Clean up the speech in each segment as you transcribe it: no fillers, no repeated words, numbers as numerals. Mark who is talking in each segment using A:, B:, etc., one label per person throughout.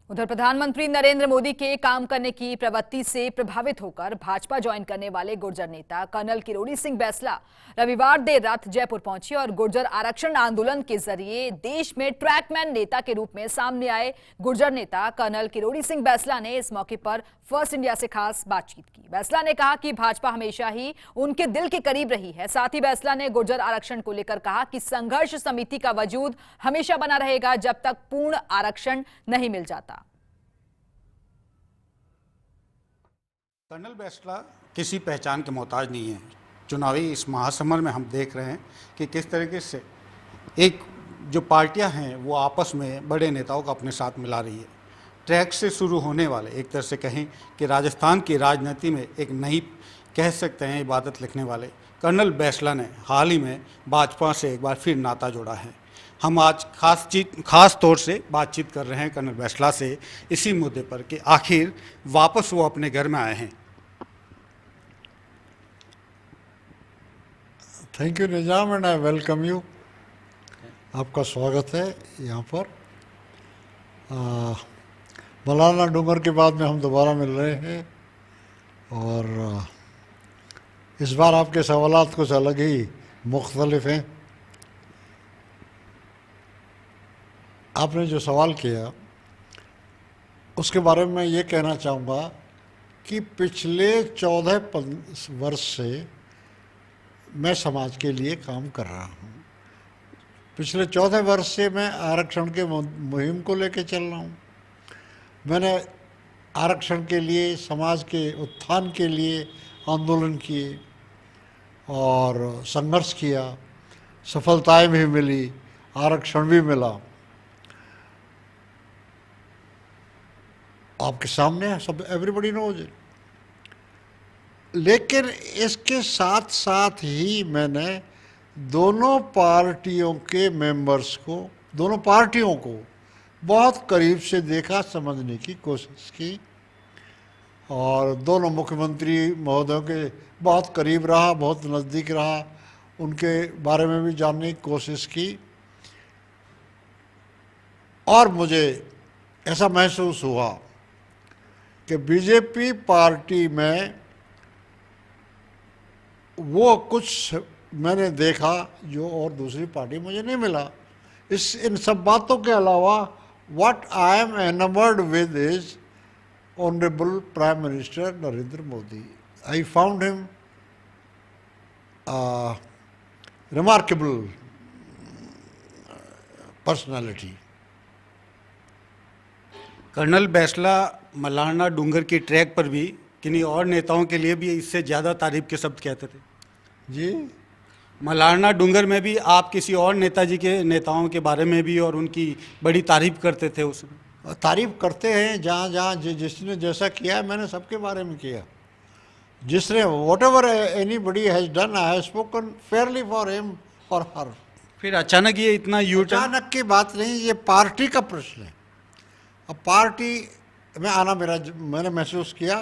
A: उधर प्रधानमंत्री नरेंद्र मोदी के काम करने की प्रवृत्ति से प्रभावित होकर भाजपा ज्वाइन करने वाले गुर्जर नेता कर्नल किरोड़ी सिंह बैंसला रविवार देर रात जयपुर पहुंचे और गुर्जर आरक्षण आंदोलन के जरिए देश में ट्रैकमैन नेता के रूप में सामने आए गुर्जर नेता कर्नल किरोड़ी सिंह बैंसला ने इस मौके पर फर्स्ट इंडिया से खास बातचीत की। बैंसला ने कहा कि भाजपा हमेशा ही उनके दिल के करीब रही है। साथ ही बैंसला ने गुर्जर आरक्षण को लेकर कहा कि संघर्ष समिति का वजूद हमेशा बना रहेगा जब तक पूर्ण आरक्षण नहीं मिल जाता।
B: कर्नल बैंसला किसी पहचान के मोहताज नहीं है। चुनावी इस महासमर में हम देख रहे हैं कि किस तरीके से एक जो पार्टियां हैं वो आपस में बड़े नेताओं को अपने साथ मिला रही है। ट्रैक से शुरू होने वाले, एक तरह से कहें कि राजस्थान की राजनीति में एक नई कह सकते हैं इबादत लिखने वाले कर्नल बैंसला ने हाल ही में भाजपा से एक बार फिर नाता जोड़ा है। हम आज खास तौर से बातचीत कर रहे हैं कर्नल बैंसला से इसी मुद्दे पर कि आखिर वापस वो अपने घर में आए हैं।
C: Thank you Nizam and I welcome you. आपका स्वागत है यहाँ पर। मौलाना डूंगर के बाद में हम दोबारा मिल रहे हैं और इस बार आपके सवालात कुछ अलग ही मुख्तलिफ हैं। आपने जो सवाल किया उसके बारे में मैं ये कहना चाहूँगा कि पिछले 14 वर्ष से मैं समाज के लिए काम कर रहा हूँ। पिछले 14 वर्ष से मैं आरक्षण के मुहिम को लेकर चल रहा हूँ। मैंने आरक्षण के लिए, समाज के उत्थान के लिए आंदोलन किए और संघर्ष किया। सफलताएं भी मिली, आरक्षण भी मिला। आपके सामने है, सब एवरीबडी नोज इट। लेकिन इसके साथ साथ ही मैंने दोनों पार्टियों के मेंबर्स को, दोनों पार्टियों को बहुत करीब से देखा, समझने की कोशिश की और दोनों मुख्यमंत्री महोदयों के बहुत करीब रहा, बहुत नज़दीक रहा, उनके बारे में भी जानने की कोशिश की और मुझे ऐसा महसूस हुआ कि बीजेपी पार्टी में वो कुछ मैंने देखा जो और दूसरी पार्टी मुझे नहीं मिला। इन सब बातों के अलावा what I am enamoured with is honourable prime minister Narendra Modi. I found him remarkable personality.
B: Colonel Bainsla Maulana Doongar की ट्रैक पर भी किन्हीं और नेताओं के लिए भी इससे ज़्यादा तारीफ के शब्द कहते थे
C: जी।
B: मौलाना डूंगर में भी आप किसी और नेताजी के नेताओं के बारे में भी और उनकी बड़ी तारीफ करते थे। उसमें
C: तारीफ करते हैं जहाँ जहाँ जिसने जैसा किया है, मैंने सबके बारे में किया। जिसने what ever anybody has done I have spoken Fairlie for him और हर।
B: फिर अचानक ये इतना
C: अचानक की बात नहीं, ये पार्टी का प्रश्न है। अब पार्टी में आना मैंने महसूस किया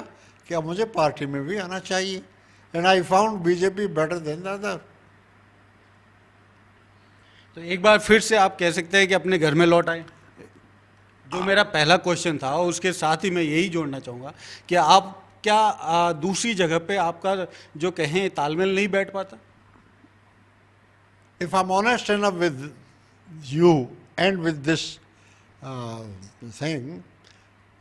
C: कि अब मुझे पार्टी में भी आना चाहिए and I found BJP better than the other.
B: तो एक बार फिर से आप कह सकते हैं कि अपने घर में लौट आए। जो मेरा पहला क्वेश्चन था उसके साथ ही मैं यही जोड़ना चाहूँगा कि आप क्या दूसरी जगह पे आपका जो कहें तालमेल नहीं बैठ पाता?
C: If I am honest enough with you and with this thing,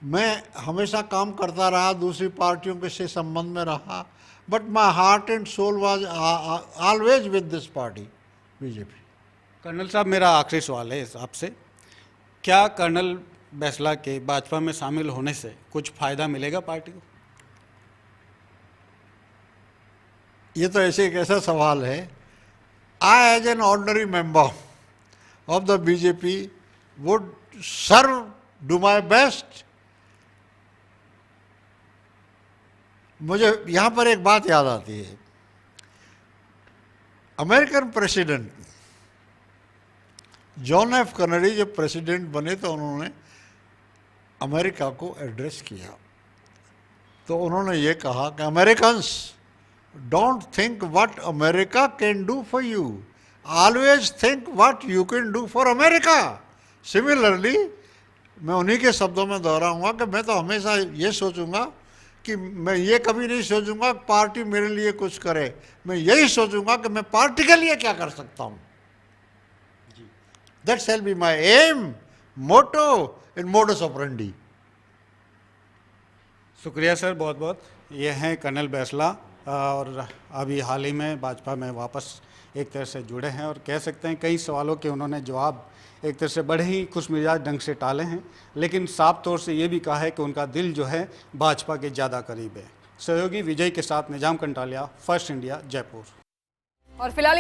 C: मैं हमेशा काम करता रहा, दूसरी पार्टियों के से संबंध में रहा, but my heart and soul was always with this party BJP.
B: Colonel साहब, मेरा आखिरी सवाल है आपसे, क्या कर्नल बैंसला के भाजपा में शामिल होने से कुछ फ़ायदा मिलेगा पार्टी को?
C: ये तो ऐसे एक ऐसा सवाल है। I as an ordinary member of the BJP would serve, do my best. मुझे यहाँ पर एक बात याद आती है। American president John F Kennedy जब प्रेसिडेंट बने तो उन्होंने अमेरिका को एड्रेस किया, तो उन्होंने ये कहा कि Americans don't think what America can do for you, always think what you can do for America. Similarly, मैं उन्हीं के शब्दों में दोहराऊंगा कि मैं तो हमेशा ये सोचूंगा कि मैं ये कभी नहीं सोचूंगा कि पार्टी मेरे लिए कुछ करे, मैं यही सोचूंगा कि मैं पार्टी के लिए क्या कर सकता हूँ। That shall be my aim, motto and modus operandi.
B: शुक्रिया सर, बहुत बहुत। ये हैं कर्नल बैंसला और अभी हाल ही में भाजपा में वापस एक तरह से जुड़े हैं और कह सकते हैं कई सवालों के उन्होंने जवाब एक तरह से बड़े ही खुशमिजाज ढंग से टाले हैं, लेकिन साफ तौर से ये भी कहा है कि उनका दिल जो है भाजपा के ज़्यादा करीब है। सहयोगी विजय के साथ निजाम कंटालिया, फर्स्ट इंडिया, जयपुर।
A: और फिलहाल